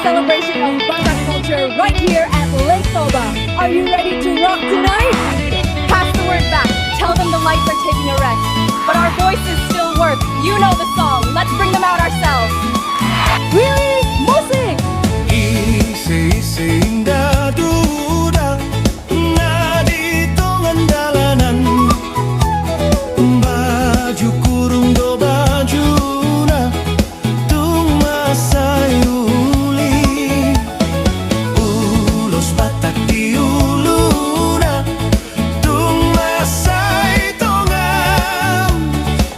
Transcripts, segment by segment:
celebration of Batak culture right here at Lake Toba. Are you ready to rock tonight? Pass the word back. Tell them the lights are taking a rest. But our voices still work. You know the song. Let's bring them out ourselves. Really? Musik! Isi-isi indah duda nadi tongan dalanan baju kurung do baju na tung masayuli ulos Batak di uluna tung masay tongan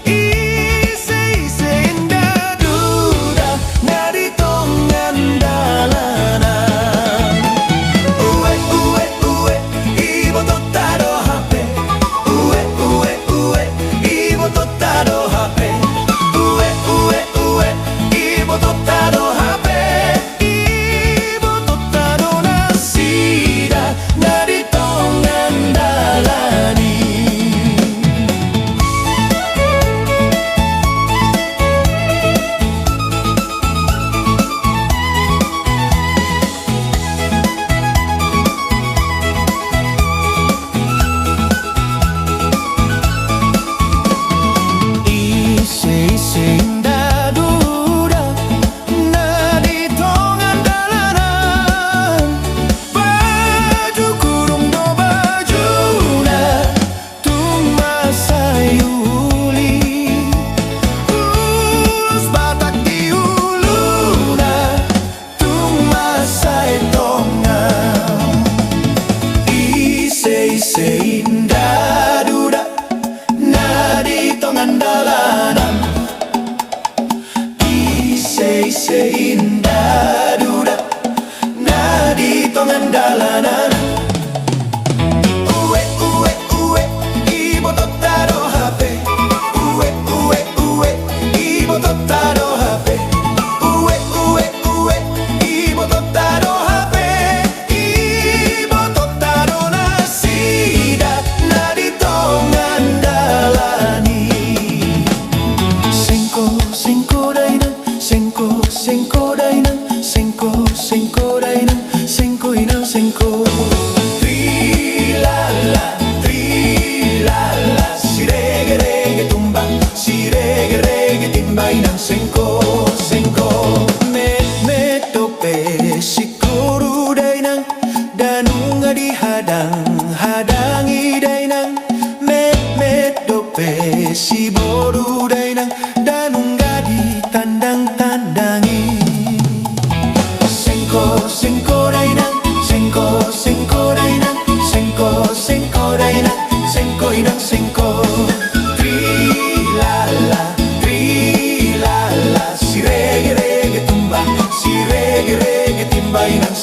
isi-isi indah duda nadi tongan dalanan uwe uwe uwe ibo totaro hape uwe uwe uwe ibo totaro hape uwe uwe uwe ibo totaro hape ibo totaro nasida nadi tongan dalani. Isi-isi indah duda nadi tongan dalanan baju kurung do bajuna tung masayuli ulos Batak di uluna tung masay tongan isi-isi indah duda nadi tongan dalanan isi-isi indah duda nadi tongan dalanan uwe uwe uwe ibo totaro hape uwe uwe uwe ibo totaro hape uwe uwe uwe ibo totaro hape ibo totaro nasida nadi tongan dalani sengko sengko dainan sengko sengko dainan sengko sengko dainan sengko inang sengko trilala trilala si rege rege tumba si rege rege timba inang sengko sengko me tope si kuru dainang danunga dihadang hadangi dainang me tope si boru dainang danunga ditandang tandangi sengko sengko dainang sengko sengko dainang sengko sengko dainang sengko inang sengko trilala trilala si rege rege tumba si rege rege timba inang